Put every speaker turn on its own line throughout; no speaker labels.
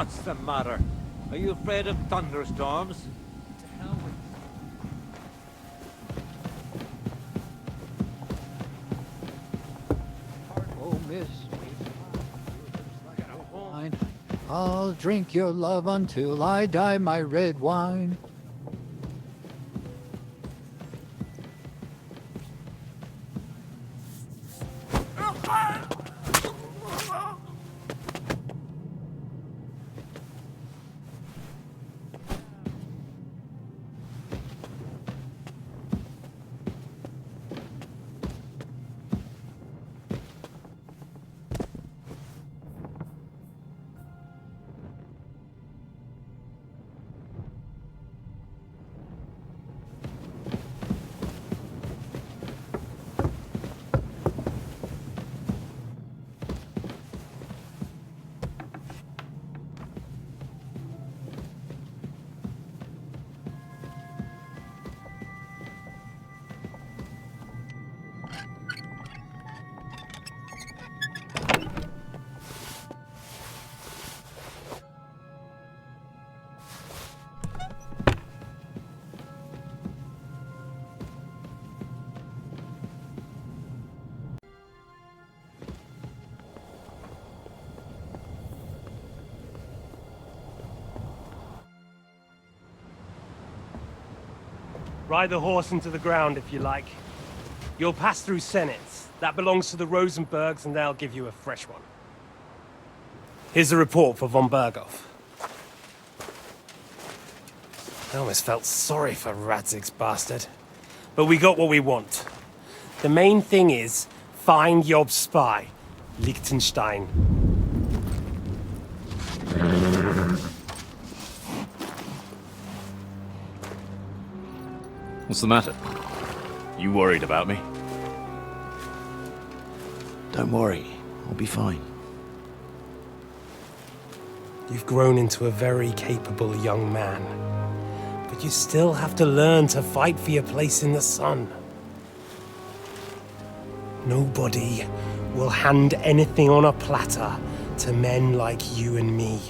What's the matter? Are you afraid of thunderstorms?
To hell with
Oh, miss, wine. I'll drink your love until I die, my red wine.
Ride the horse into the ground if you like. You'll pass through Senates. That belongs to the Rosenbergs, and they'll give you a fresh one. Here's a report for von Berghoff. I almost felt sorry for Radzig's bastard. But we got what we want. The main thing is, find Job's spy, Liechtenstein.
What's the matter? You worried about me?
Don't worry, I'll be fine.
You've grown into a very capable young man. But you still have to learn to fight for your place in the sun. Nobody will hand anything on a platter to men like you and me.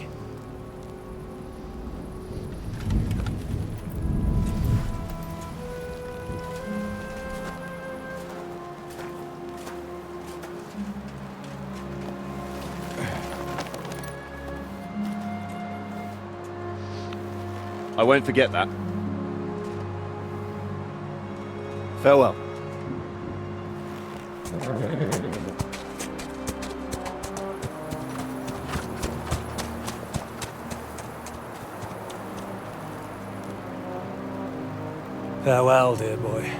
I won't forget that.
Farewell.
Farewell, dear boy.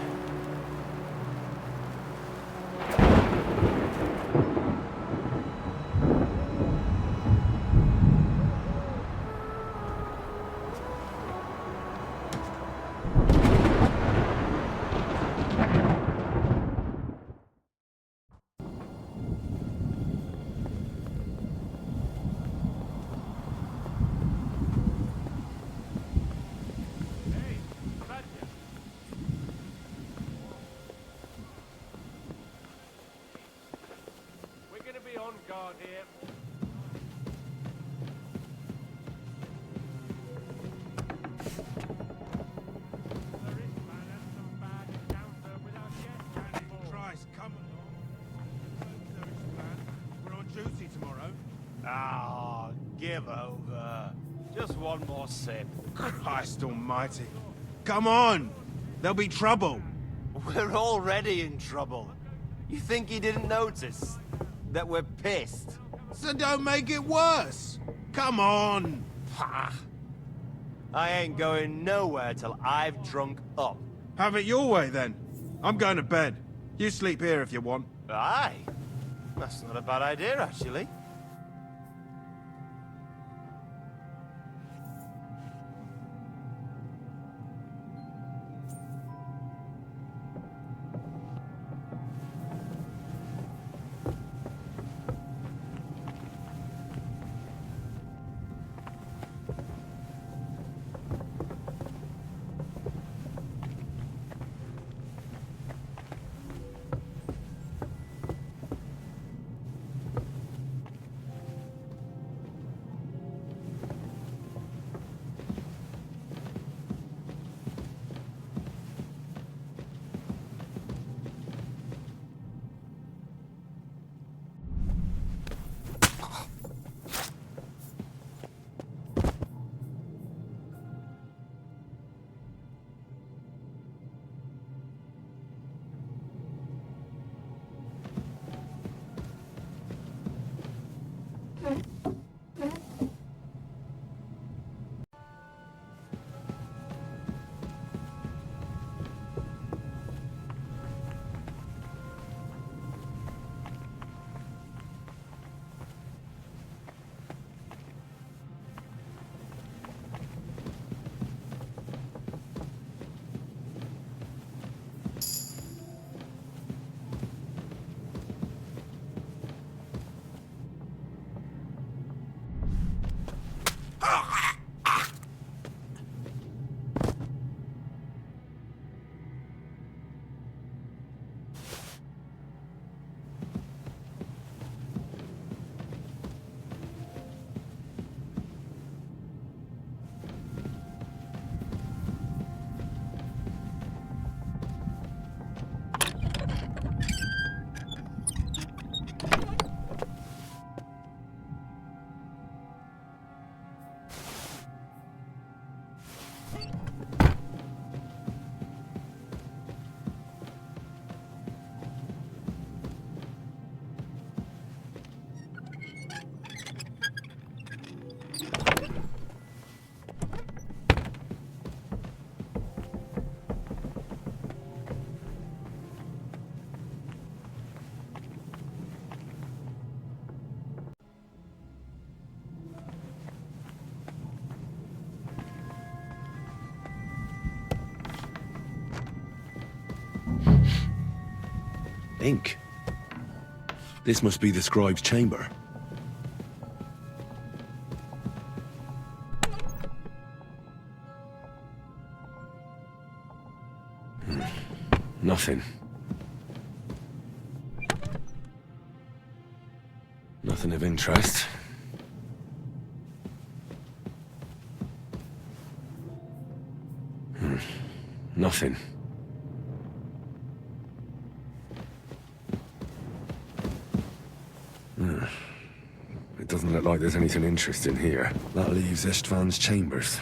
Ah, give over.
Just one more sip.
Christ almighty. Come on! There'll be trouble.
We're already in trouble. You think he didn't notice? That we're pissed?
So don't make it worse. Come on!
Pah. I ain't going nowhere till I've drunk up.
Have it your way then. I'm going to bed. You sleep here if you want.
Aye. That's not a bad idea, actually.
Ink. This must be the scribe's chamber. Nothing. Nothing of interest. Nothing. It doesn't look like there's anything interesting here. That leaves Ishtvan's chambers.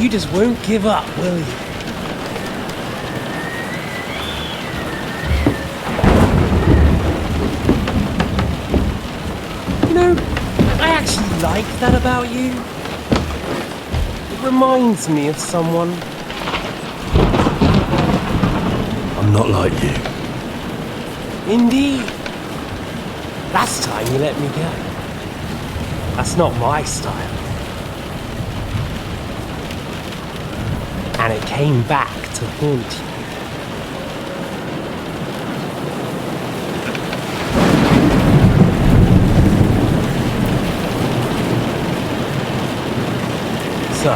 You just won't give up, will you? You know, I actually like that about you. It reminds me of someone.
I'm not like you.
Indeed. Last time you let me go. That's not my style. And it came back to haunt you. So,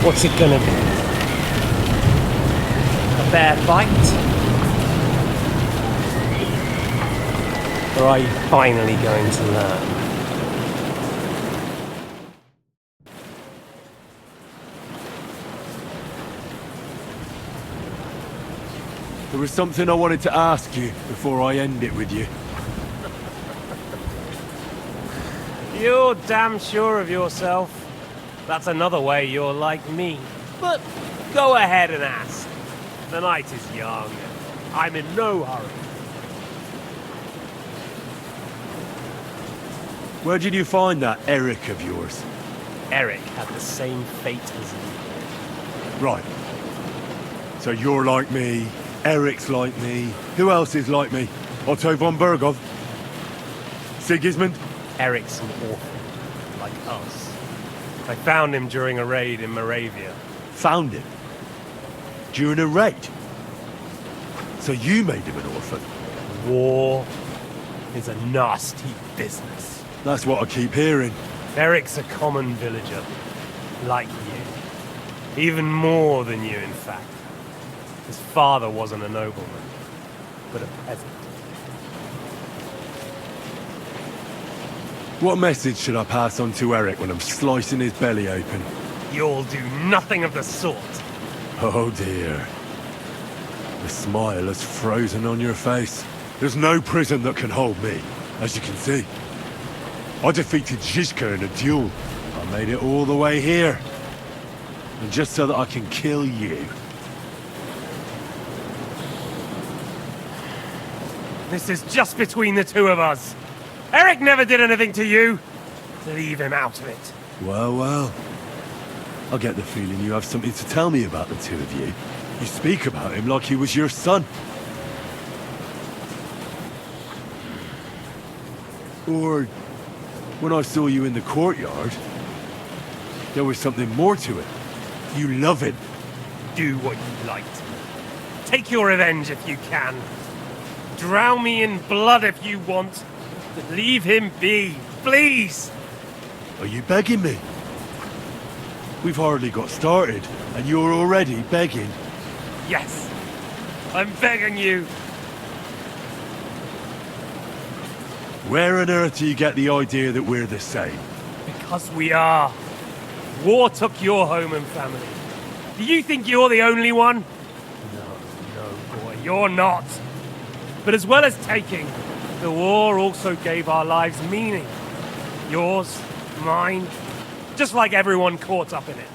what's it gonna be? A fair fight? Or are you finally going to learn?
There was something I wanted to ask you before I end it with you.
You're damn sure of yourself. That's another way you're like me. But go ahead and ask. The night is young. I'm in no hurry.
Where did you find that Eric of yours?
Eric had the same fate as you.
Right. So you're like me, Eric's like me. Who else is like me? Otto von Bergov? Sigismund?
Eric's an orphan, like us. I found him during a raid in Moravia.
Found him? During a raid? So you made him an orphan?
War is a nasty business.
That's what I keep hearing.
Eric's a common villager, like you. Even more than you, in fact. His father wasn't a nobleman, but a peasant.
What message should I pass on to Eric when I'm slicing his belly open?
You'll do nothing of the sort.
Oh dear. The smile has frozen on your face. There's no prison that can hold me, as you can see. I defeated Zizka in a duel. I made it all the way here. And just so that I can kill you.
This is just between the two of us. Eric never did anything to you. Leave him out of it.
Well, well. I get the feeling you have something to tell me about the two of you. You speak about him like he was your son. Or, when I saw you in the courtyard, there was something more to it. You love him.
Do what you like. Take your revenge if you can. Drown me in blood if you want. But leave him be, please!
Are you begging me? We've hardly got started, and you're already begging.
Yes, I'm begging you.
Where on earth do you get the idea that we're the same?
Because we are. War took your home and family. Do you think you're the only one? No, boy, you're not. But as well as taking, the war also gave our lives meaning. Yours, mine, just like everyone caught up in it.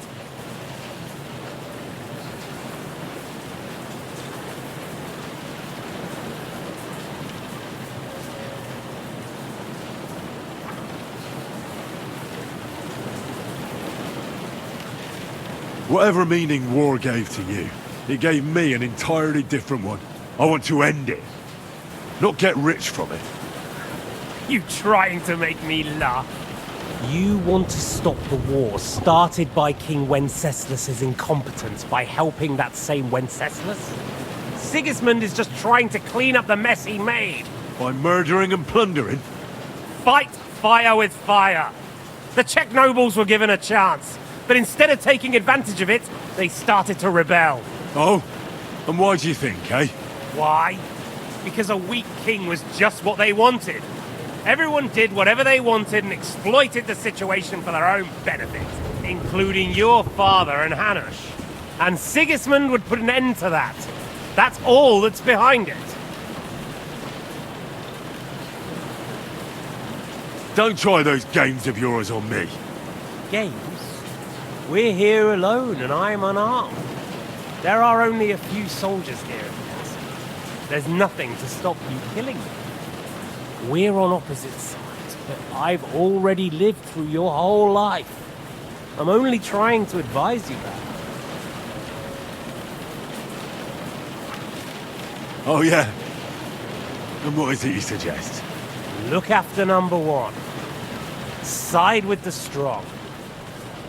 Whatever meaning war gave to you, it gave me an entirely different one. I want to end it. Not get rich from it.
You trying to make me laugh? You want to stop the war started by King Wenceslas's incompetence by helping that same Wenceslas? Sigismund is just trying to clean up the mess he made.
By murdering and plundering?
Fight fire with fire. The Czech nobles were given a chance, but instead of taking advantage of it, they started to rebel.
Oh? And why do you think, eh?
Why? Because a weak king was just what they wanted. Everyone did whatever they wanted and exploited the situation for their own benefit, including your father and Hanush. And Sigismund would put an end to that. That's all that's behind it.
Don't try those games of yours on me.
Games? We're here alone and I'm unarmed. There are only a few soldiers here in the castle. There's nothing to stop you killing me. We're on opposite sides, but I've already lived through your whole life. I'm only trying to advise you that.
Oh, yeah? And what is it you suggest?
Look after number one. Side with the strong.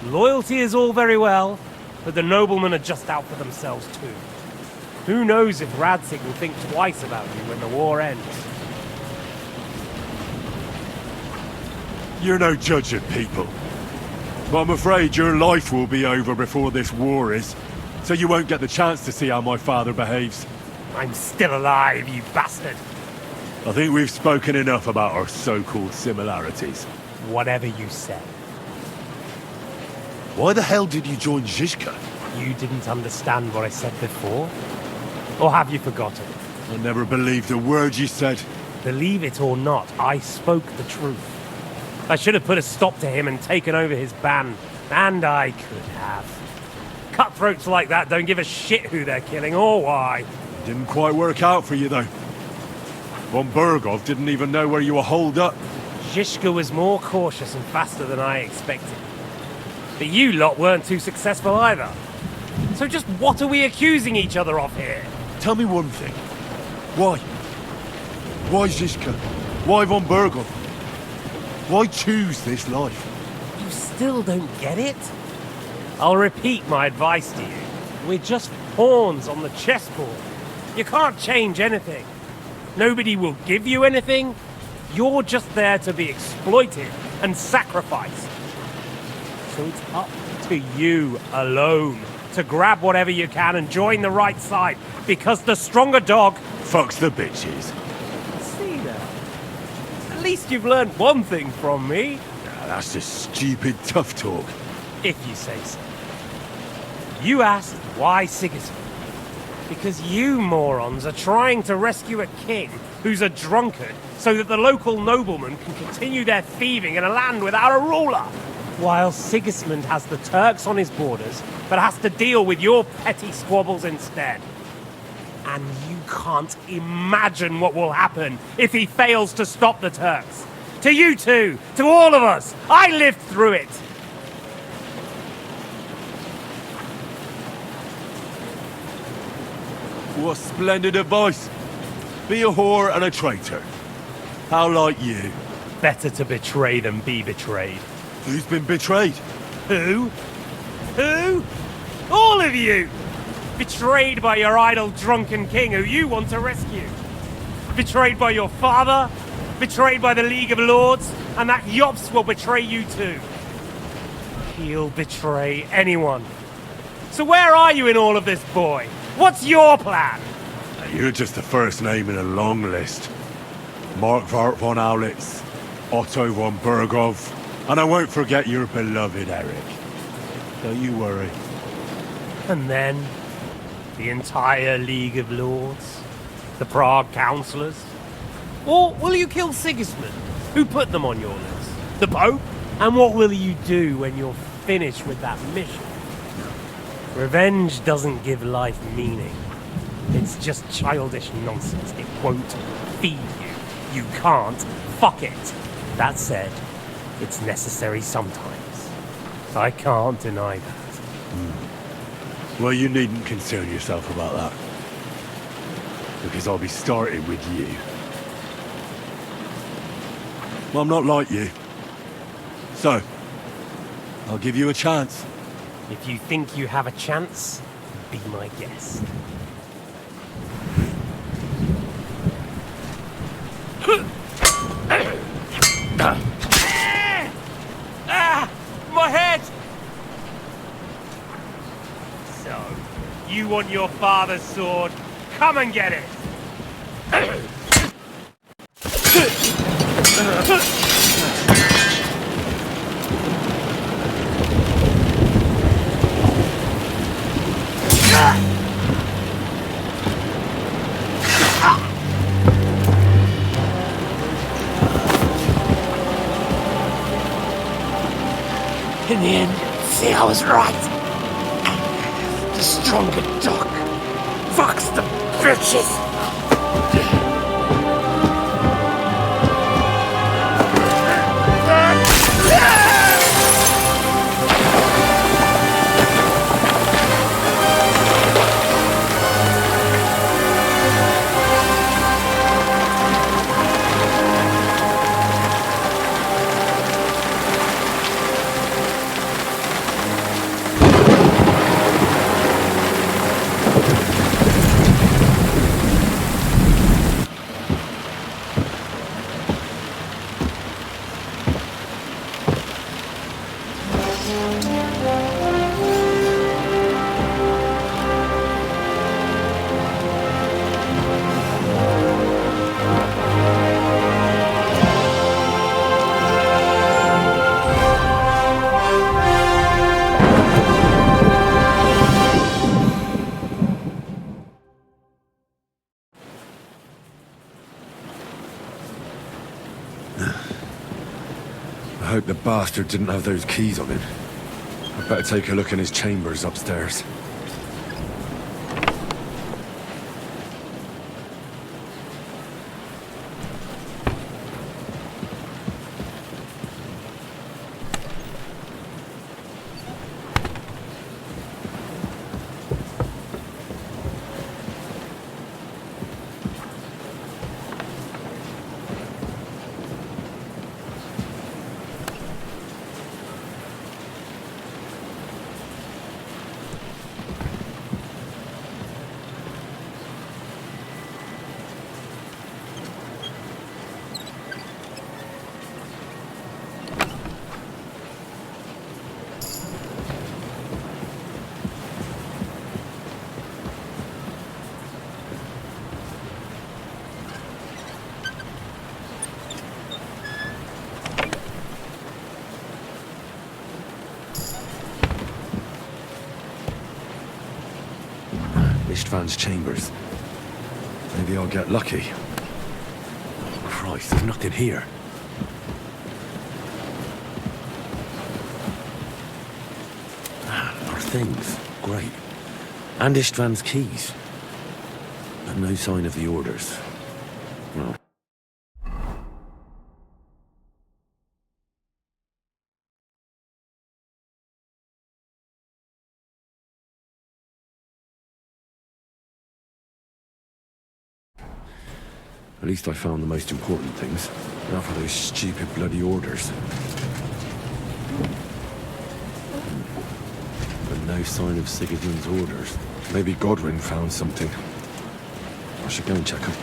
Loyalty is all very well, but the noblemen are just out for themselves too. Who knows if Radzig will think twice about you when the war ends.
You're no judge of people. But I'm afraid your life will be over before this war is, so you won't get the chance to see how my father behaves.
I'm still alive, you bastard!
I think we've spoken enough about our so-called similarities.
Whatever you say.
Why the hell did you join Zizka?
You didn't understand what I said before? Or have you forgotten?
I never believed a word you said.
Believe it or not, I spoke the truth. I should have put a stop to him and taken over his band. And I could have. Cutthroats like that don't give a shit who they're killing or why.
Didn't quite work out for you, though. Von Bergov didn't even know where you were holed up.
Zizka was more cautious and faster than I expected. But you lot weren't too successful either. So just what are we accusing each other of here?
Tell me one thing. Why? Why Zizka? Why Von Bergov? Why choose this life?
You still don't get it? I'll repeat my advice to you. We're just pawns on the chessboard. You can't change anything. Nobody will give you anything. You're just there to be exploited and sacrificed. So it's up to you alone to grab whatever you can and join the right side, because the stronger dog
Fucks the bitches.
See now. At least you've learned one thing from me,
Nah, that's just stupid tough talk.
if you say so. You asked why Sigismund. Because you morons are trying to rescue a king who's a drunkard so that the local noblemen can continue their thieving in a land without a ruler. While Sigismund has the Turks on his borders, but has to deal with your petty squabbles instead. And you can't imagine what will happen if he fails to stop the Turks. To you two, to all of us, I lived through it.
What splendid advice. Be a whore and a traitor. How like you.
Better to betray than be betrayed.
Who's been betrayed?
Who? Who? All of you! Betrayed by your idle drunken king who you want to rescue. Betrayed by your father. Betrayed by the League of Lords. And that Yops will betray you too. He'll betray anyone. So where are you in all of this, boy? What's your plan?
You're just the first name in a long list. Mark Vart von Aulitz, Otto von Bergov, and I won't forget your beloved Eric. Don't you worry.
And then, the entire League of Lords? The Prague Councillors? Or will you kill Sigismund, who put them on your list? The Pope? And what will you do when you're finished with that mission? Revenge doesn't give life meaning. It's just childish nonsense. It won't feed you. You can't fuck it. That said, it's necessary sometimes. I can't deny that.
Well, you needn't concern yourself about that. Because I'll be starting with you. Well, I'm not like you. So, I'll give you a chance.
If you think you have a chance, be my guest. My head! So, you want your father's sword? Come and get it!
In the end, see, I was right. The stronger dog. Fucks the bitches.
I hope the bastard didn't have those keys on him. I'd better take a look in his chambers upstairs. Ištvan's chambers. Maybe I'll get lucky. Christ, there's nothing here. Our things. Great. And Ištvan's keys. But no sign of the orders. Well. At least I found the most important things. Now for those stupid bloody orders. But no sign of Sigurdmund's orders. Maybe Godwin found something. I should go and check them.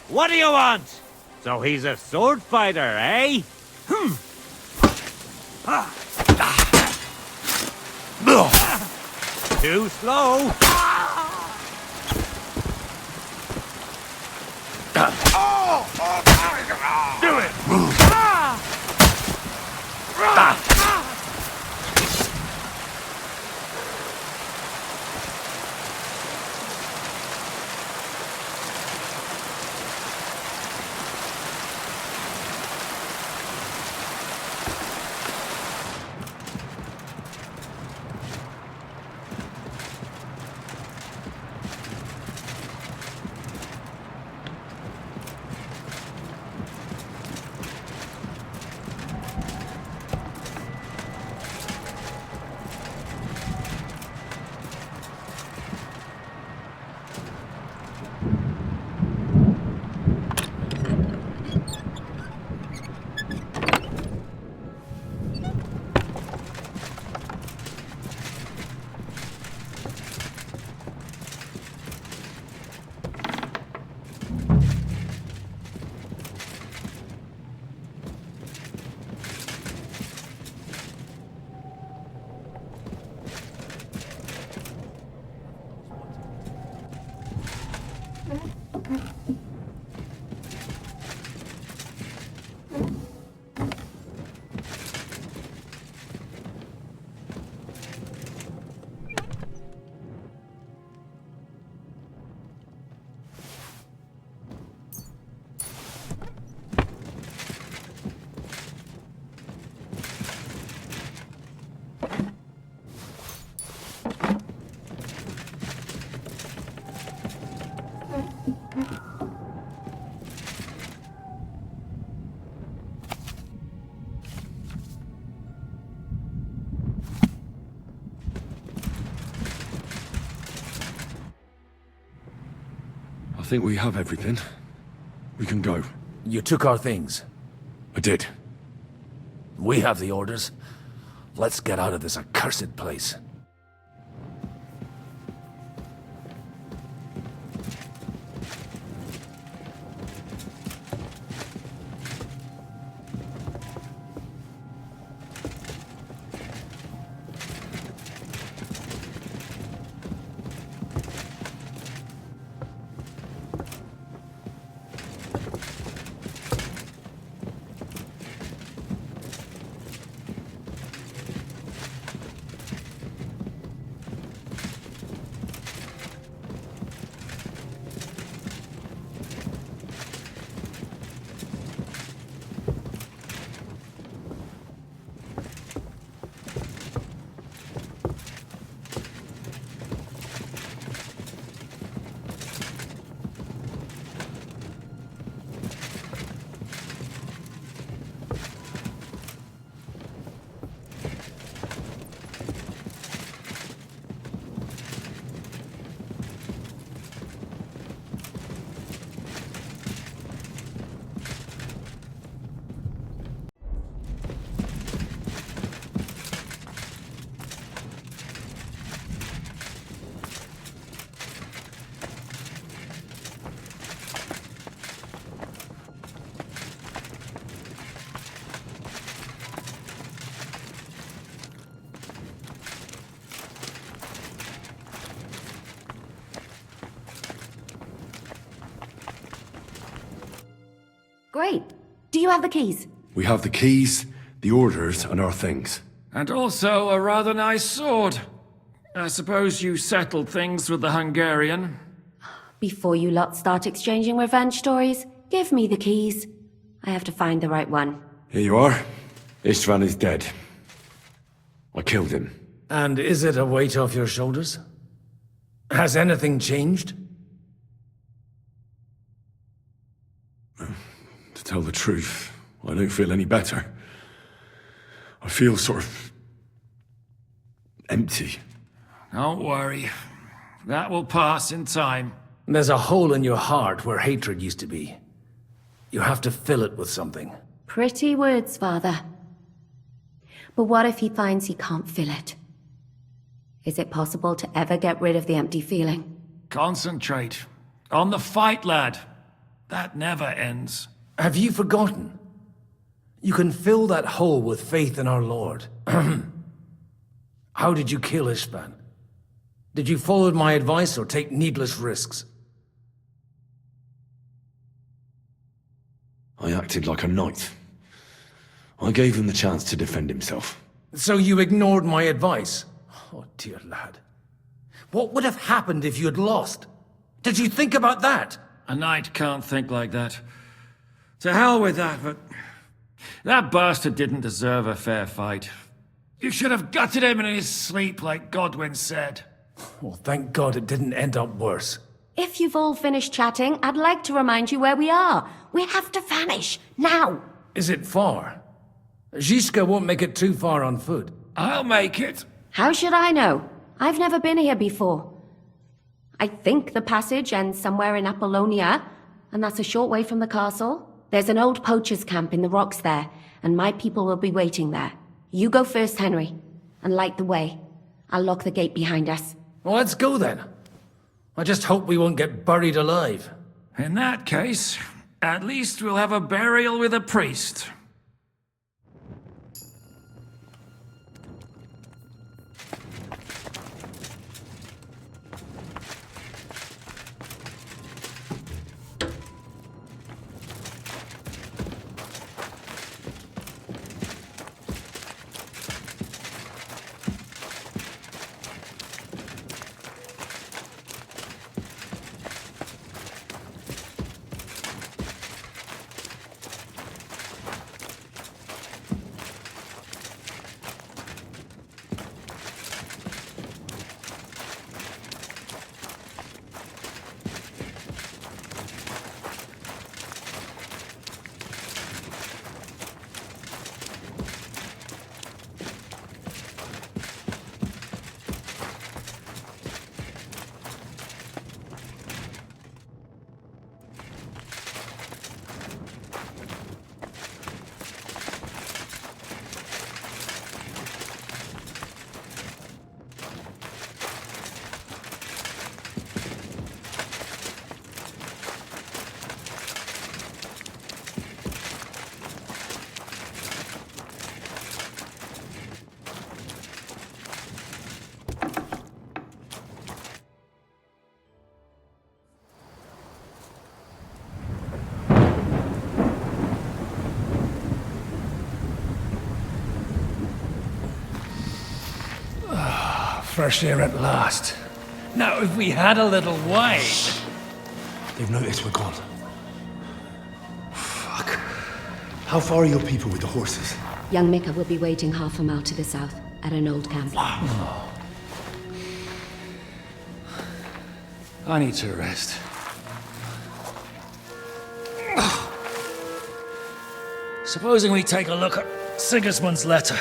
What do you want? So he's a sword fighter, eh? Too slow. Do it.
I think we have everything. We can go.
You took our things.
I did.
We have the orders. Let's get out of this accursed place.
Great. Do you have the keys?
We have the keys, the orders, and our things.
And also a rather nice sword. I suppose you settled things with the Hungarian?
Before you lot start exchanging revenge stories, give me the keys. I have to find the right one.
Here you are. Ištvan is dead. I killed him.
And is it a weight off your shoulders? Has anything changed?
To tell the truth, I don't feel any better. I feel sort of empty.
Don't worry. That will pass in time.
There's a hole in your heart where hatred used to be. You have to fill it with something.
Pretty words, Father. But what if he finds he can't fill it? Is it possible to ever get rid of the empty feeling?
Concentrate. On the fight, lad. That never ends.
Have you forgotten? You can fill that hole with faith in our Lord. How did you kill Ištvan? Did you follow my advice or take needless risks?
I acted like a knight. I gave him the chance to defend himself.
So you ignored my advice? Oh, dear lad. What would have happened if you had lost? Did you think about that?
A knight can't think like that. To hell with that, but... that bastard didn't deserve a fair fight. You should have gutted him in his sleep, like Godwin said.
Well, thank God it didn't end up worse.
If you've all finished chatting, I'd like to remind you where we are. We have to vanish, now!
Is it far? Žižka won't make it too far on foot.
I'll make it.
How should I know? I've never been here before. I think the passage ends somewhere in Apollonia, and that's a short way from the castle. There's an old poacher's camp in the rocks there, and my people will be waiting there. You go first, Henry, and light the way. I'll lock the gate behind us.
Well, let's go then. I just hope we won't get buried alive.
In that case, at least we'll have a burial with a priest.
Fresh air at last. Now, if we had a little wine...
They've noticed we're gone. Fuck. How far are your people with the horses?
Young Mika will be waiting half a mile to the south, at an old camp.
I need to rest. Supposing we take a look at Sigismund's letter.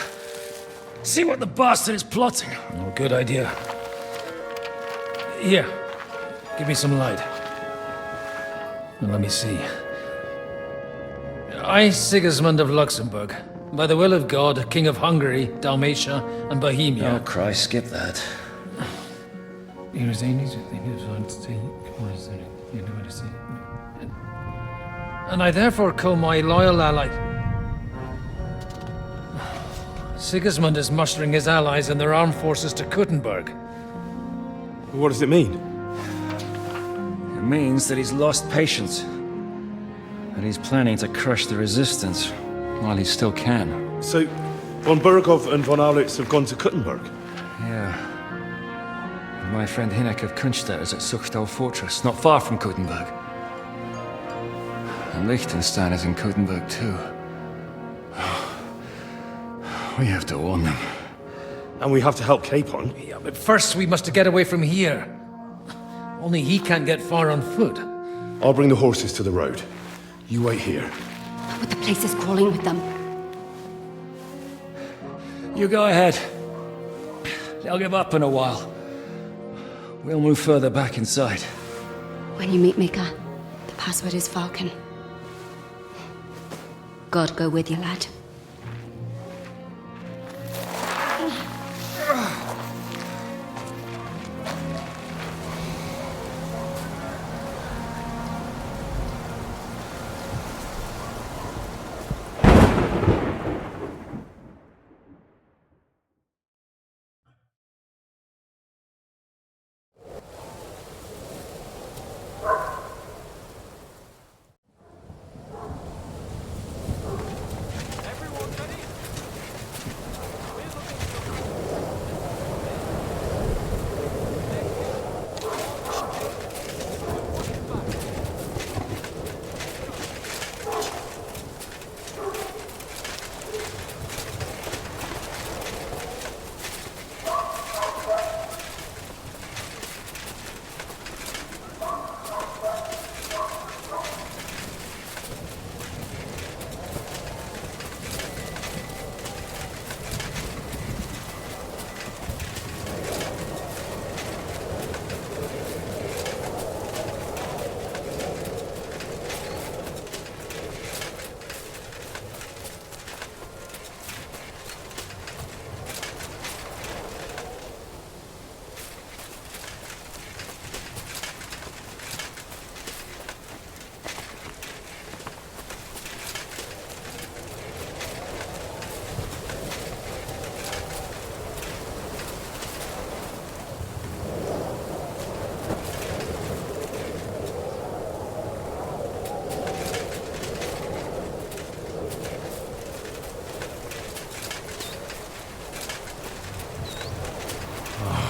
See what the bastard is plotting.
Oh, good idea. Here, give me some light. Now, let me see. I, Sigismund of Luxembourg, by the will of God, King of Hungary, Dalmatia, and Bohemia.
Oh, Christ, skip that.
And I therefore call my loyal ally... Sigismund is mustering his allies and their armed forces to Kuttenberg.
What does it mean?
It means that he's lost patience. And he's planning to crush the resistance while he still can.
So, von Burgov and von Aulitz have gone to Kuttenberg?
Yeah. And my friend Hinek of Kunstadt is at Suхдol Fortress, not far from Kuttenberg. And Liechtenstein is in Kuttenberg too. We have to warn them.
And we have to help Capon.
Yeah, but first we must get away from here. Only he can't get far on foot.
I'll bring the horses to the road. You wait here.
But the place is crawling with them.
You go ahead. They'll give up in a while. We'll move further back inside.
When you meet Mika, the password is Falcon. God go with you, lad.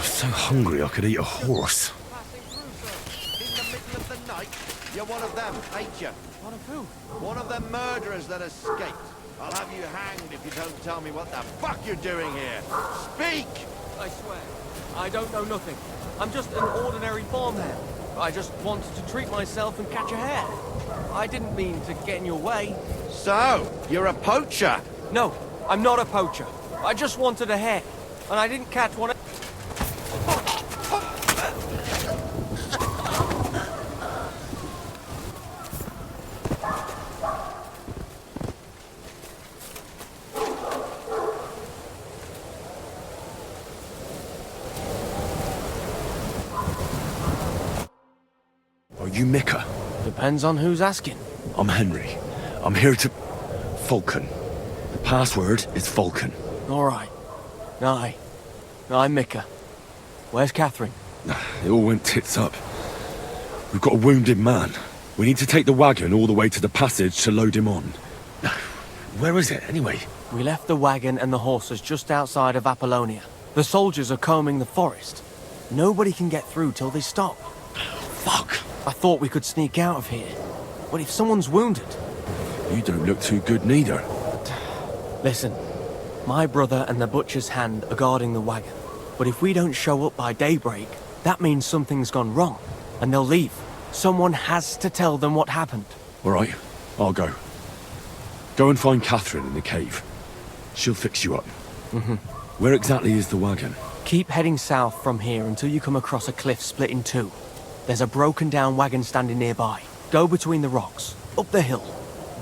So hungry I could eat a horse.
In the middle of the night, you're one of them, ain't you? One of who? One of them murderers that escaped. I'll have you hanged if you don't tell me what the fuck you're doing here. Speak!
I swear, I don't know nothing. I'm just an ordinary farmhand. I just wanted to treat myself and catch a hare. I didn't mean to get in your way.
So, you're a poacher?
No, I'm not a poacher. I just wanted a hare, and I didn't catch one.
Are you Mika?
Depends on who's asking.
I'm Henry. I'm here to... Falcon. The password is Falcon.
All right. Aye. I'm Mika. Where's Catherine?
It all went tits up. We've got a wounded man. We need to take the wagon all the way to the passage to load him on. Where is it, anyway?
We left the wagon and the horses just outside of Apollonia. The soldiers are combing the forest. Nobody can get through till they stop.
Fuck!
I thought we could sneak out of here. But if someone's wounded...
You don't look too good neither.
Listen, my brother and the butcher's hand are guarding the wagon. But if we don't show up by daybreak, that means something's gone wrong. And they'll leave. Someone has to tell them what happened.
All right, I'll go. Go and find Catherine in the cave. She'll fix you up.
Mm-hmm.
Where exactly is the wagon?
Keep heading south from here until you come across a cliff split in two. There's a broken down wagon standing nearby. Go between the rocks, up the hill,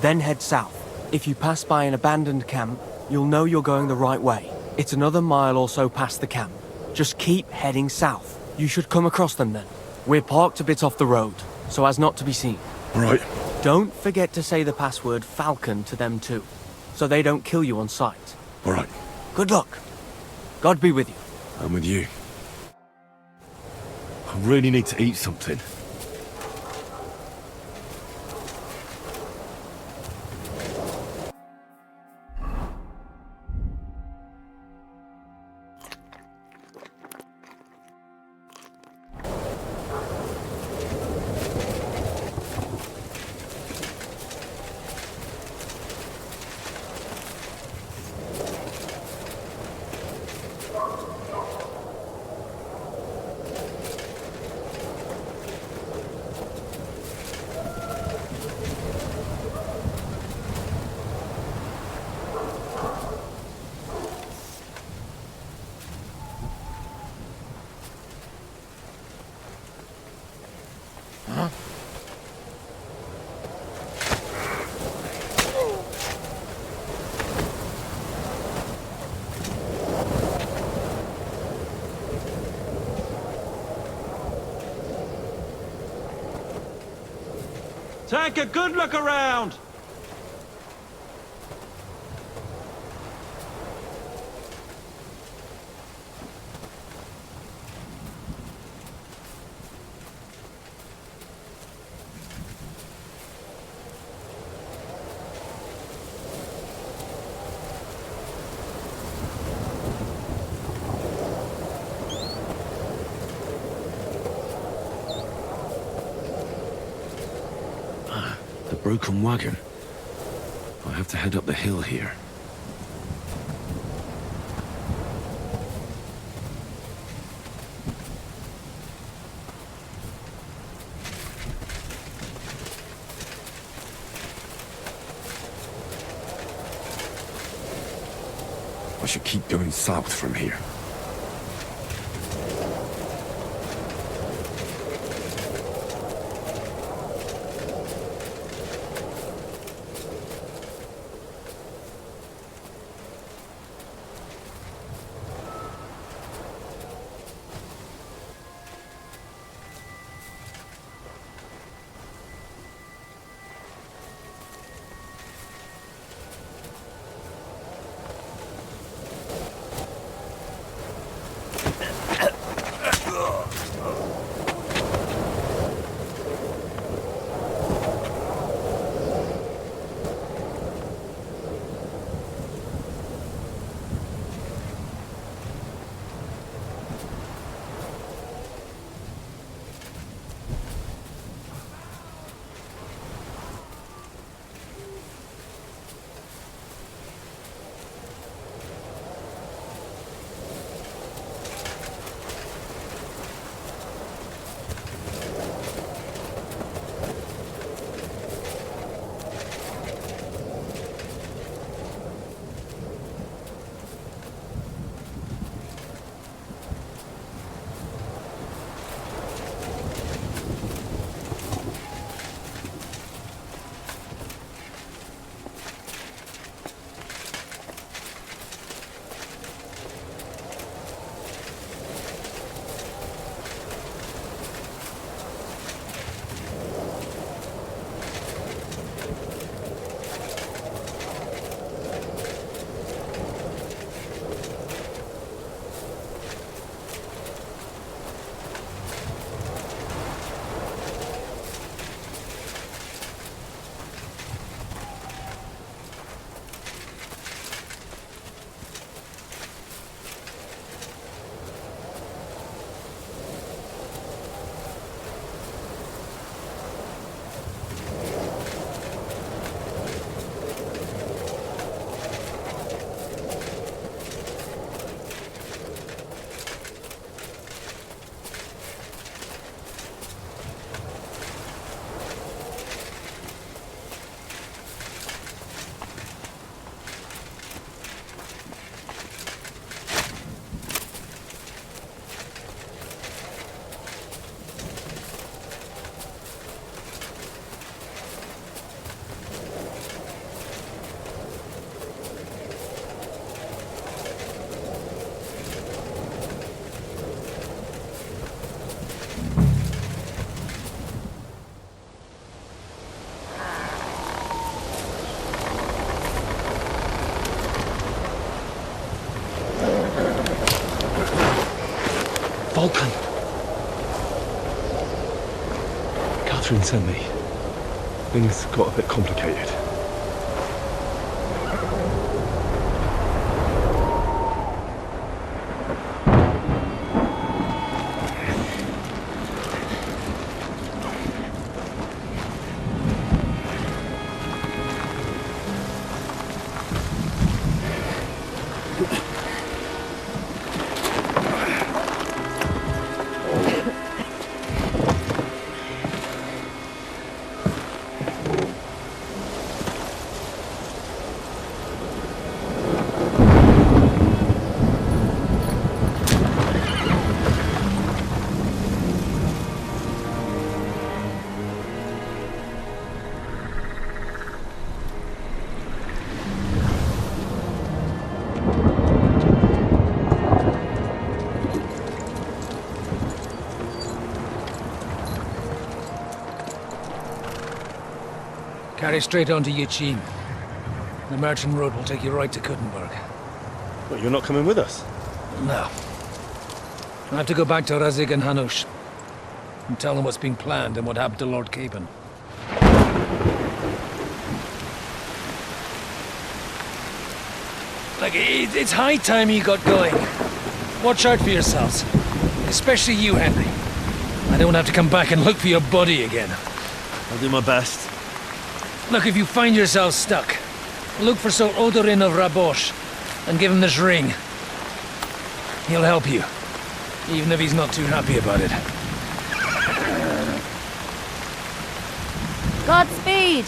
then head south. If you pass by an abandoned camp, you'll know you're going the right way. It's another mile or so past the camp. Just keep heading south. You should come across them then. We're parked a bit off the road, so as not to be seen.
All right.
Don't forget to say the password Falcon to them too, so they don't kill you on sight.
All right.
Good luck. God be with you.
I'm with you. I really need to eat something.
Take a good look around!
Broken wagon. I have to head up the hill here. I should keep going south from here. Catherine sent me. Things got a bit complicated.
Carry straight on to Yichin. The merchant road will take you right to Kuttenberg.
But you're not coming with us?
No. I have to go back to Razik and Hanush and tell them what's being planned and what happened to Lord Capen. Like, it's high time you got going. Watch out for yourselves. Especially you, Henry. I don't have to come back and look for your body again.
I'll do my best.
Look, if you find yourselves stuck, look for Sir Odorin of Rabosh and give him this ring. He'll help you, even if he's not too happy about it.
Godspeed!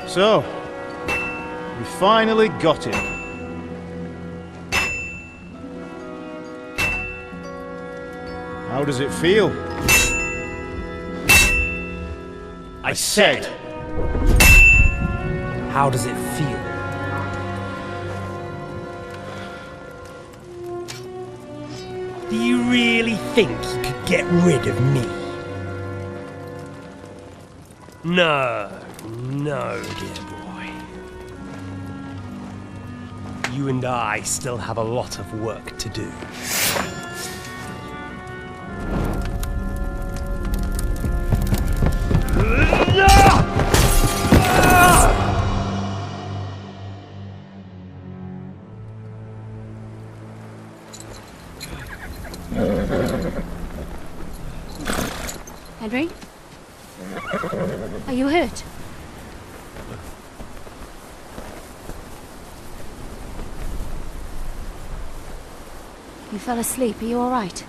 So, we finally got him. How does it feel? I said.
How does it feel? Do you really think you could get rid of me? No, dear boy. You and I still have a lot of work to do.
Henry? Are you hurt? You fell asleep. Are you all right?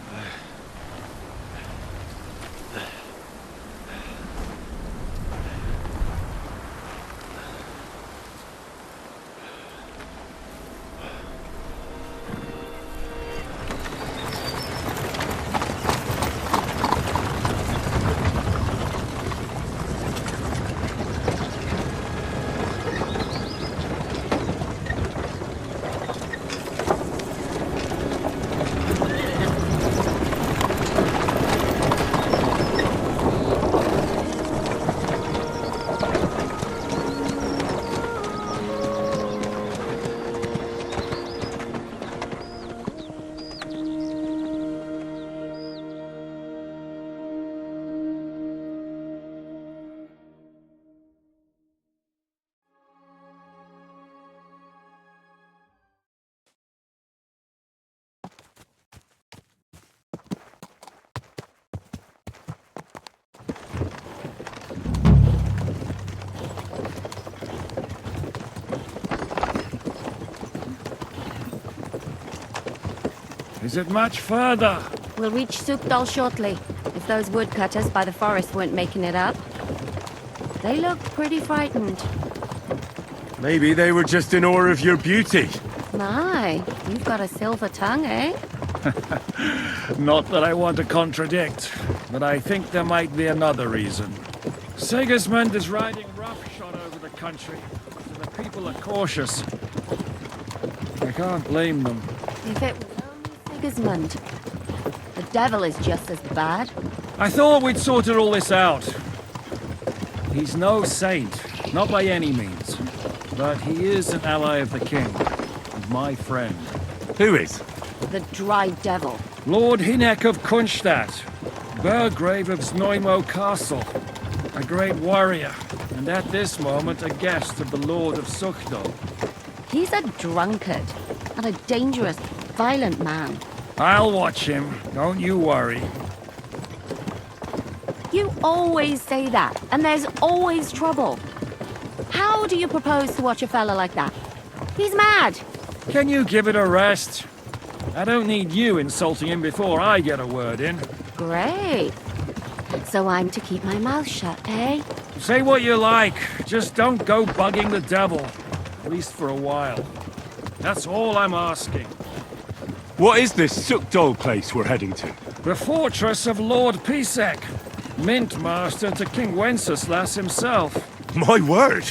Is it much further?
We'll reach Suхдol shortly, if those woodcutters by the forest weren't making it up. They look pretty frightened.
Maybe they were just in awe of your beauty.
My, you've got a silver tongue, eh?
Not that I want to contradict, but I think there might be another reason. Sigismund is riding roughshod over the country, so the people are cautious. I can't blame them.
If it was only Sigismund. The devil is just as bad.
I thought we'd sorted all this out. He's no saint, not by any means. But he is an ally of the king, and my friend.
Who is?
The dry devil.
Lord Hynek of Kunstadt, Burgrave of Znojmo Castle, a great warrior, and at this moment a guest of the Lord of Suхдol.
He's a drunkard, and a dangerous, violent man.
I'll watch him, don't you worry.
You always say that, and there's always trouble. How do you propose to watch a fella like that? He's mad.
Can you give it a rest? I don't need you insulting him before I get a word in.
Great. So I'm to keep my mouth shut, eh?
Say what you like, just don't go bugging the devil. At least for a while. That's all I'm asking.
What is this Suхдol place we're heading to?
The fortress of Lord Pісек, mint master to King Wenceslas himself.
My word!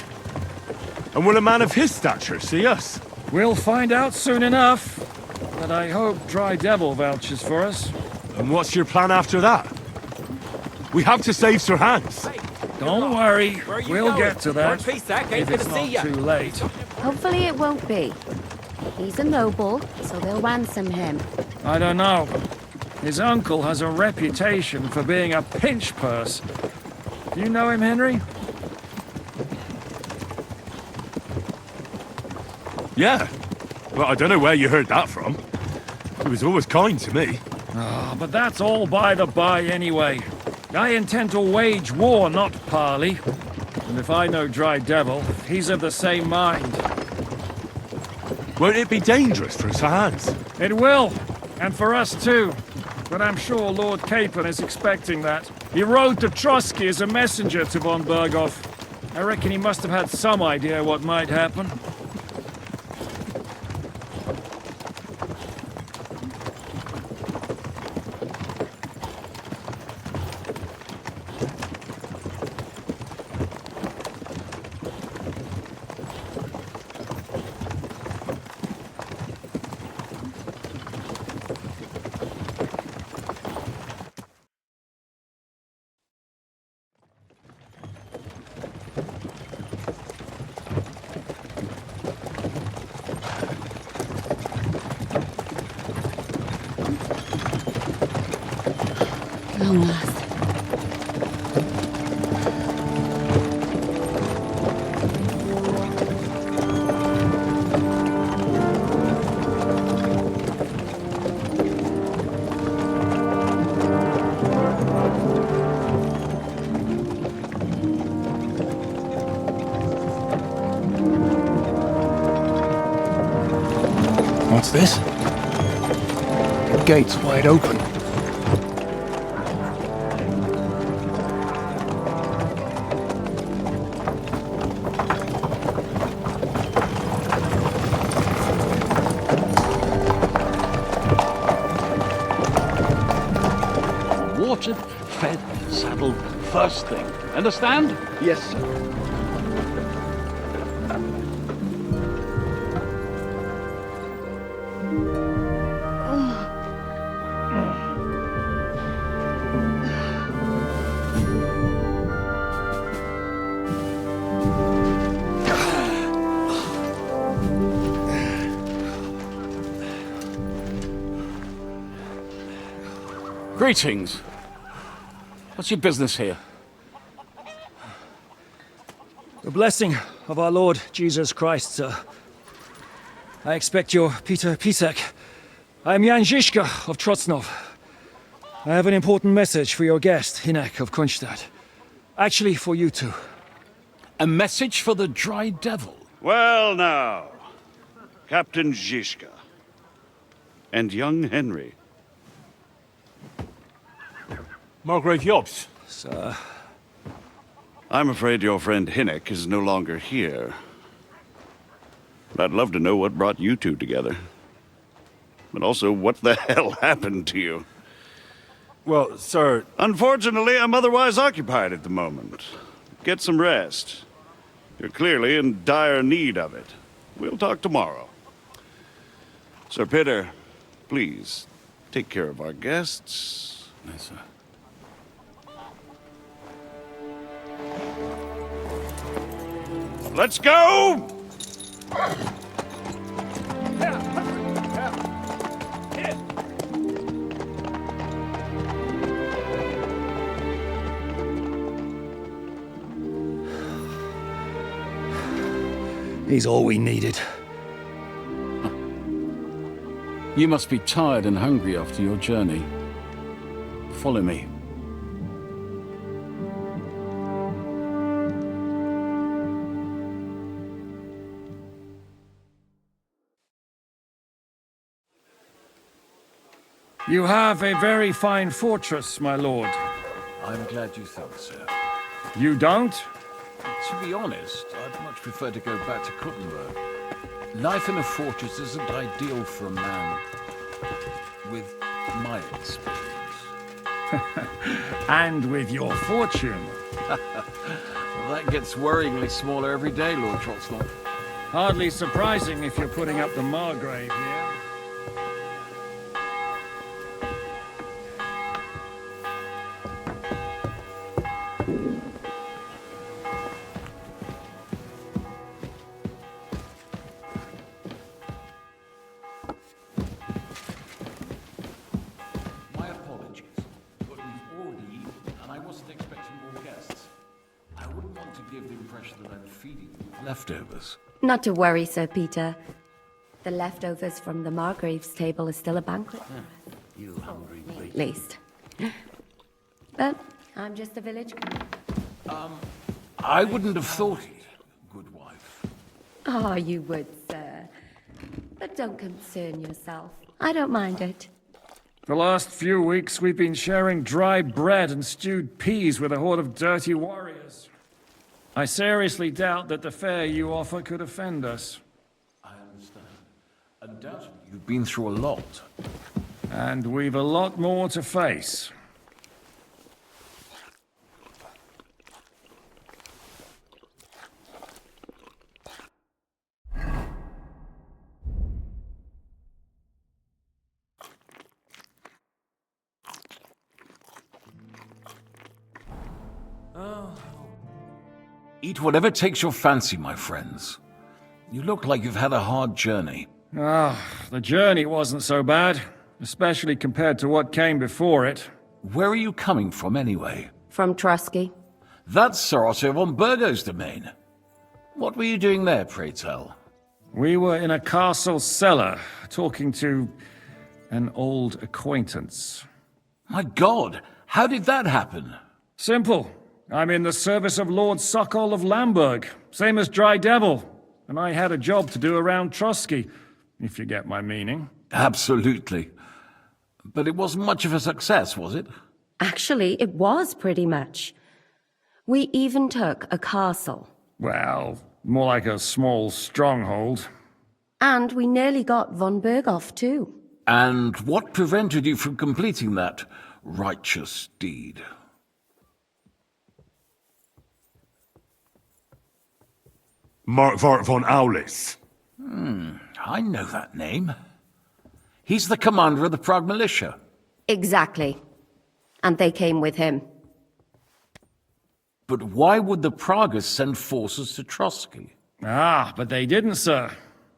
And will a man of his stature see us?
We'll find out soon enough. But I hope Dry Devil vouches for us.
And what's your plan after that? We have to save Sir Hans.
Don't worry, we'll get to that, if it's not too late.
Hopefully it won't be. He's a noble, so they'll ransom him.
I don't know. His uncle has a reputation for being a pinch purse. Do you know him, Henry?
Yeah. Well, I don't know where you heard that from. He was always kind to me.
Oh, but that's all by the by anyway. I intend to wage war, not parley. And if I know Dry Devil, he's of the same mind.
Won't it be dangerous for Sir Hans?
It will, and for us too. But I'm sure Lord Capon is expecting that. He rode to Trosky as a messenger to von Berghoff. I reckon he must have had some idea what might happen.
Long last.
What's this? The gate's wide open.
Watered, fed, saddled, first thing. Understand?
Yes, sir.
Greetings. What's your business here?
The blessing of our Lord Jesus Christ, sir. I expect you're Peter Pісек. I am Jan Žižka of Trocnov. I have an important message for your guest, Hynek of Kunstadt. Actually, for you two.
A message for the Dry Devil?
Well now, Captain Žižka. and young Henry.
Margrave Jobs.
Sir.
I'm afraid your friend Hinnock is no longer here. But I'd love to know what brought you two together. But also, what the hell happened to you?
Well, sir...
Unfortunately, I'm otherwise occupied at the moment. Get some rest. You're clearly in dire need of it. We'll talk tomorrow. Sir Pitter, please, take care of our guests.
Yes, sir.
Let's go!
He's all we needed.
You must be tired and hungry after your journey. Follow me.
You have a very fine fortress, my lord.
I'm glad you thought so.
You don't?
To be honest, I'd much prefer to go back to Kuttenberg. Life in a fortress isn't ideal for a man with my experience.
And with your fortune.
Well, that gets worryingly smaller every day, Lord Trotsnov.
Hardly surprising if you're putting up the Margrave here.
Leftovers.
Not to worry, Sir Peter. The leftovers from the Margrave's table are still a banquet.
You hungry beast.
At least. But I'm just a village girl.
I wouldn't have thought it, good wife.
Oh, you would, sir. But don't concern yourself. I don't mind it.
The last few weeks we've been sharing dry bread and stewed peas with a horde of dirty warriors. I seriously doubt that the fare you offer could offend us.
I understand. Undoubtedly, you've been through a lot.
And we've a lot more to face.
Eat whatever takes your fancy, my friends. You look like you've had a hard journey.
The journey wasn't so bad, especially compared to what came before it.
Where are you coming from, anyway?
From Trosky.
That's Sir Otto von Burgo's domain. What were you doing there, pray tell?
We were in a castle cellar, talking to an old acquaintance.
My God, how did that happen?
Simple. I'm in the service of Lord Sokol of Lamberg, same as Dry Devil, and I had a job to do around Trosky, if you get my meaning.
Absolutely. But it wasn't much of a success, was it?
Actually, it was pretty much. We even took a castle.
Well, more like a small stronghold.
And we nearly got von Berghoff, too.
And what prevented you from completing that righteous deed?
Markvart von Aulis.
I know that name. He's the commander of the Prague militia.
Exactly. And they came with him.
But why would the Praguers send forces to Trosky?
But they didn't, sir.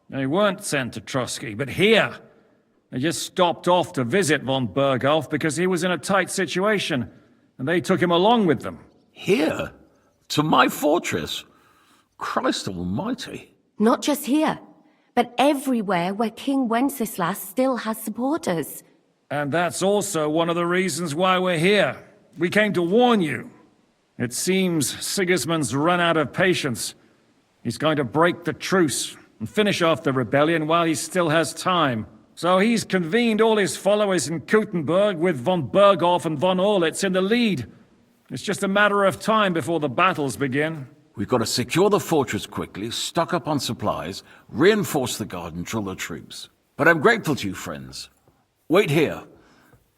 They weren't sent to Trosky, but here. They just stopped off to visit von Berghoff because he was in a tight situation, and they took him along with them.
Here? To my fortress? Christ almighty.
Not just here, but everywhere where King Wenceslas still has supporters.
And that's also one of the reasons why we're here. We came to warn you. It seems Sigismund's run out of patience. He's going to break the truce and finish off the rebellion while he still has time. So he's convened all his followers in Kuttenberg with von Berghoff and von Orlitz in the lead. It's just a matter of time before the battles begin.
We've got to secure the fortress quickly, stock up on supplies, reinforce the guard and drill the troops. But I'm grateful to you, friends. Wait here.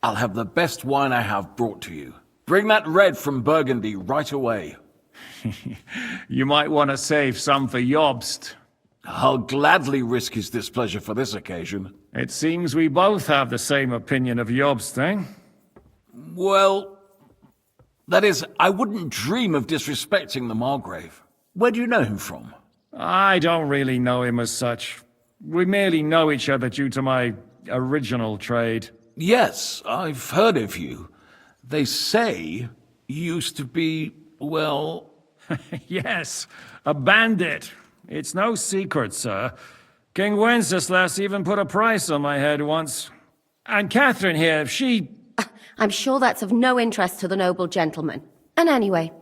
I'll have the best wine I have brought to you. Bring that red from Burgundy right away.
You might want to save some for Jobst.
I'll gladly risk his displeasure for this occasion.
It seems we both have the same opinion of Jobst, eh?
Well, that is, I wouldn't dream of disrespecting the Margrave. Where do you know him from?
I don't really know him as such. We merely know each other due to my original trade.
Yes, I've heard of you. They say you used to be, well...
Yes, a bandit. It's no secret, sir. King Wenceslas even put a price on my head once. And Catherine here, she...
I'm sure that's of no interest to the noble gentleman. And anyway,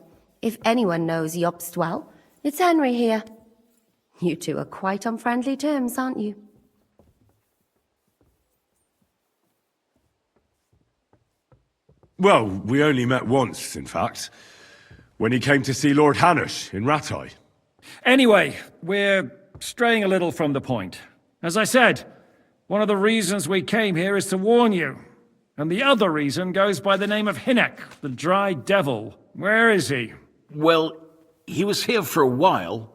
if anyone knows Jobst well, it's Henry here. You two are quite on friendly terms, aren't you?
Well, we only met once, in fact. When he came to see Lord Hanush in Rattay.
Anyway, we're straying a little from the point. As I said, one of the reasons we came here is to warn you. And the other reason goes by the name of Hynek, the Dry Devil. Where is he?
Well, he was here for a while,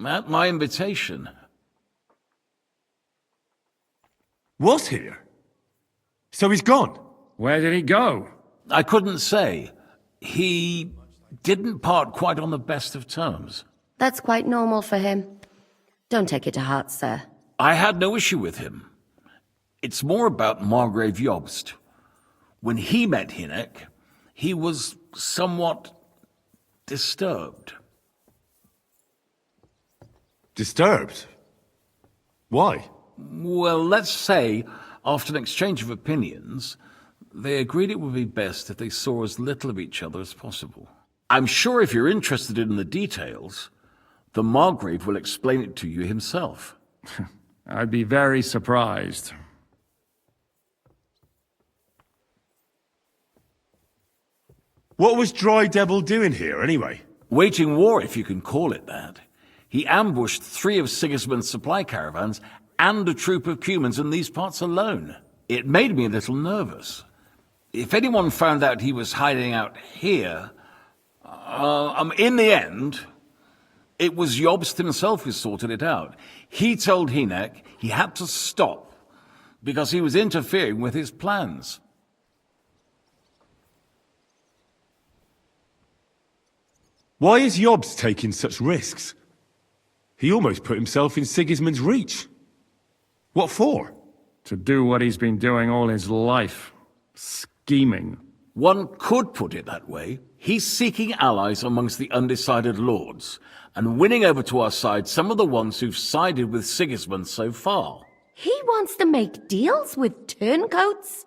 at my invitation.
Was here? So he's gone?
Where did he go?
I couldn't say. He didn't part quite on the best of terms.
That's quite normal for him. Don't take it to heart, sir.
I had no issue with him. It's more about Margrave Jobst. When he met Hynek, he was somewhat disturbed.
Disturbed? Why?
Well, let's say, after an exchange of opinions, they agreed it would be best if they saw as little of each other as possible. I'm sure if you're interested in the details, the Margrave will explain it to you himself.
I'd be very surprised.
What was Dry Devil doing here, anyway?
Waging war, if you can call it that. He ambushed 3 of Sigismund's supply caravans and a troop of Cumans in these parts alone. It made me a little nervous. If anyone found out he was hiding out here... in the end, it was Jobst himself who sorted it out. He told Hynek he had to stop because he was interfering with his plans.
Why is Jobst taking such risks? He almost put himself in Sigismund's reach. What for?
To do what he's been doing all his life. Scheming.
One could put it that way. He's seeking allies amongst the undecided lords, and winning over to our side some of the ones who've sided with Sigismund so far.
He wants to make deals with turncoats?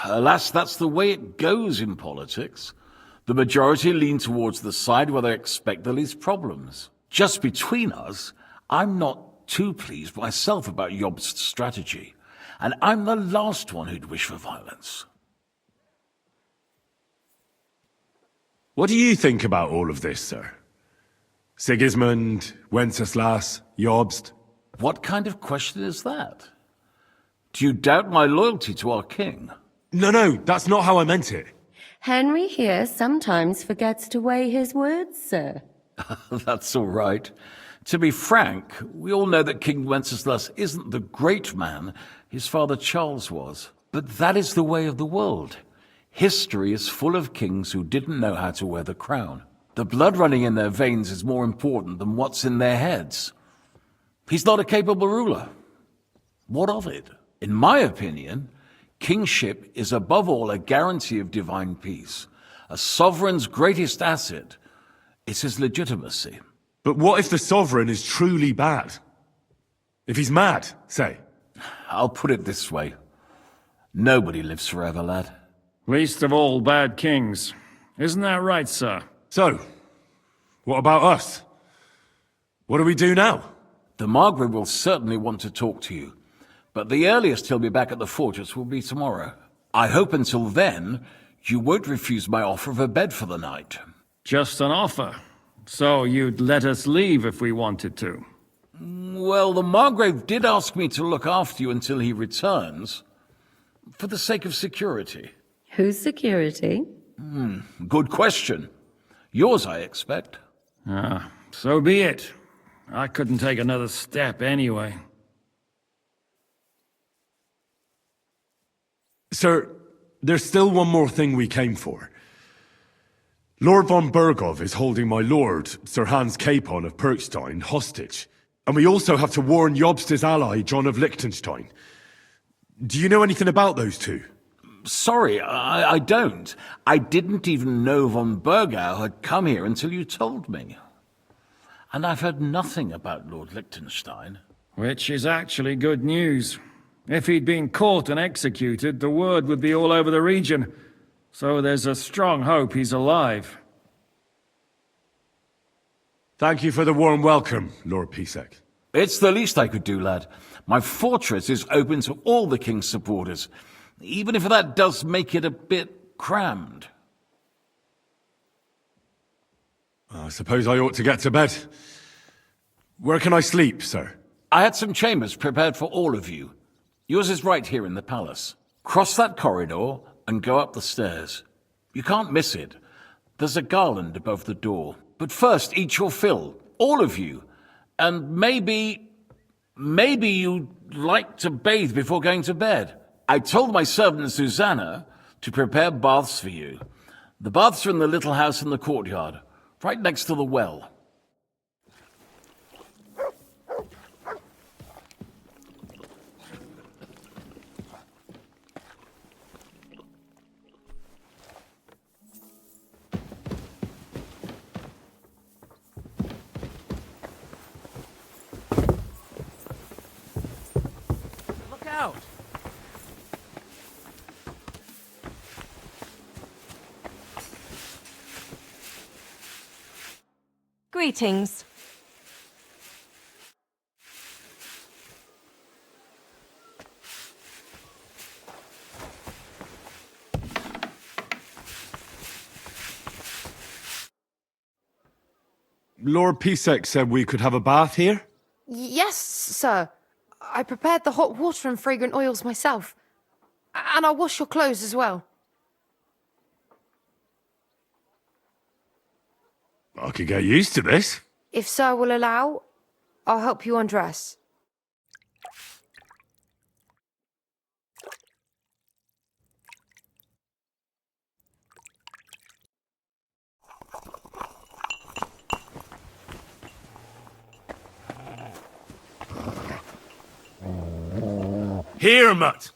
Alas, that's the way it goes in politics. The majority lean towards the side where they expect the least problems. Just between us, I'm not too pleased myself about Jobst's strategy, and I'm the last one who'd wish for violence.
What do you think about all of this, sir? Sigismund, Wenceslas, Jobst?
What kind of question is that? Do you doubt my loyalty to our king?
No, that's not how I meant it.
Henry here sometimes forgets to weigh his words, sir.
That's all right. To be frank, we all know that King Wenceslas isn't the great man his father Charles was. But that is the way of the world. History is full of kings who didn't know how to wear the crown. The blood running in their veins is more important than what's in their heads. He's not a capable ruler. What of it? In my opinion, kingship is above all a guarantee of divine peace. A sovereign's greatest asset is his legitimacy.
But what if the sovereign is truly bad? If he's mad, say?
I'll put it this way. Nobody lives forever, lad.
Least of all bad kings. Isn't that right, sir?
So, what about us? What do we do now?
The Margrave will certainly want to talk to you. But the earliest he'll be back at the fortress will be tomorrow. I hope until then, you won't refuse my offer of a bed for the night.
Just an offer. So you'd let us leave if we wanted to?
Well, the Margrave did ask me to look after you until he returns, for the sake of security.
Whose security?
Good question. Yours, I expect.
Ah, so be it. I couldn't take another step anyway.
Sir, there's still one more thing we came for. Lord von Bergov is holding my lord, Sir Hans Capon of Perkstein, hostage. And we also have to warn Jobst's ally, John of Liechtenstein. Do you know anything about those two?
Sorry, I don't. I didn't even know von Bergau had come here until you told me. And I've heard nothing about Lord Liechtenstein.
Which is actually good news. If he'd been caught and executed, the word would be all over the region. So there's a strong hope he's alive.
Thank you for the warm welcome, Lord Pісек.
It's the least I could do, lad. My fortress is open to all the king's supporters, even if that does make it a bit crammed.
I suppose I ought to get to bed. Where can I sleep, sir?
I had some chambers prepared for all of you. Yours is right here in the palace. Cross that corridor and go up the stairs. You can't miss it. There's a garland above the door. But first, eat your fill. All of you. And maybe you'd like to bathe before going to bed. I told my servant Susanna to prepare baths for you. The baths are in the little house in the courtyard, right next to the well.
Look out!
Greetings.
Lord Pісek said we could have a bath here?
Yes, sir. I prepared the hot water and fragrant oils myself. And I'll wash your clothes as well.
I could get used to this.
If sir will allow, I'll help you undress.
Here, Mutt!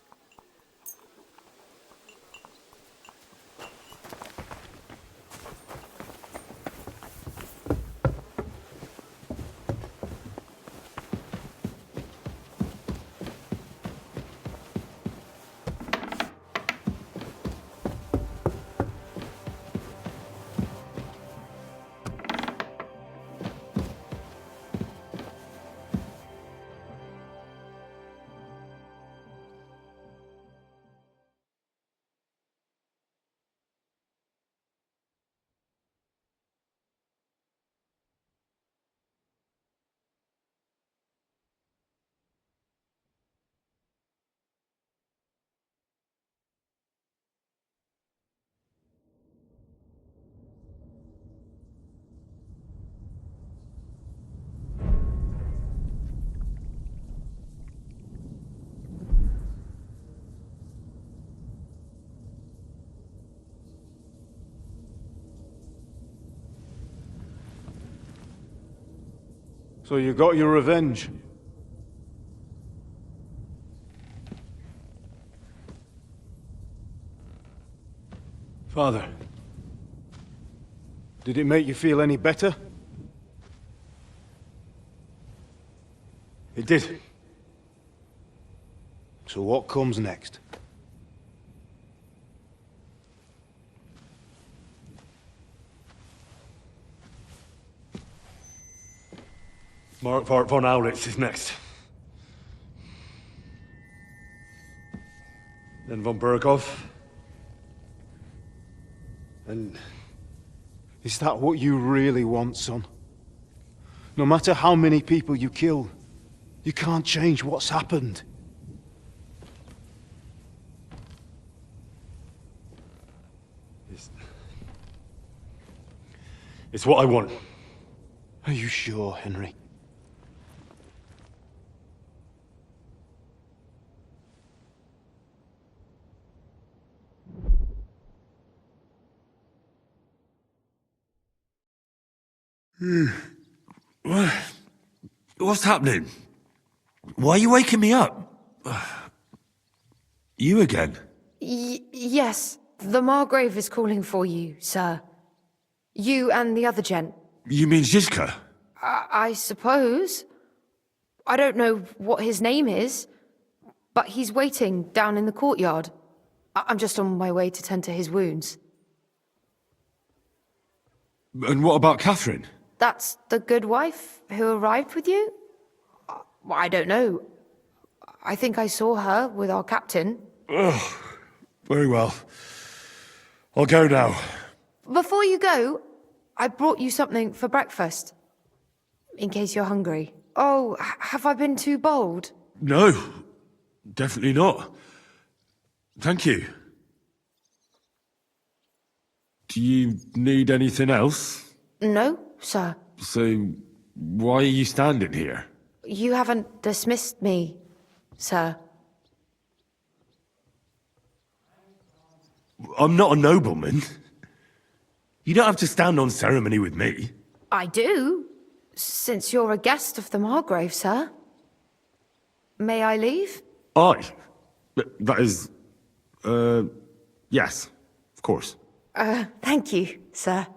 So you got your revenge? Father, did it make you feel any better? It did. So what comes next?
Mark von Aulitz is next. And von Berghoff?
And is that what you really want, son? No matter how many people you kill, you can't change what's happened.
It's what I want.
Are you sure, Henry?
What's happening? Why are you waking me up? You again?
Yes, the Margrave is calling for you, sir. You and the other gent.
You mean Zizka?
I suppose. I don't know what his name is, but he's waiting down in the courtyard. I'm just on my way to tend to his wounds.
And what about Catherine?
That's the good wife who arrived with you? I don't know. I think I saw her with our captain.
Oh, very well. I'll go now.
Before you go, I brought you something for breakfast. In case you're hungry. Oh, have I been too bold?
No, definitely not. Thank you. Do you need anything else?
No, sir.
So, why are you standing here?
You haven't dismissed me, sir.
I'm not a nobleman. You don't have to stand on ceremony with me.
I do, since you're a guest of the Margrave, sir. May I leave?
That is... yes, of course.
Thank you, sir.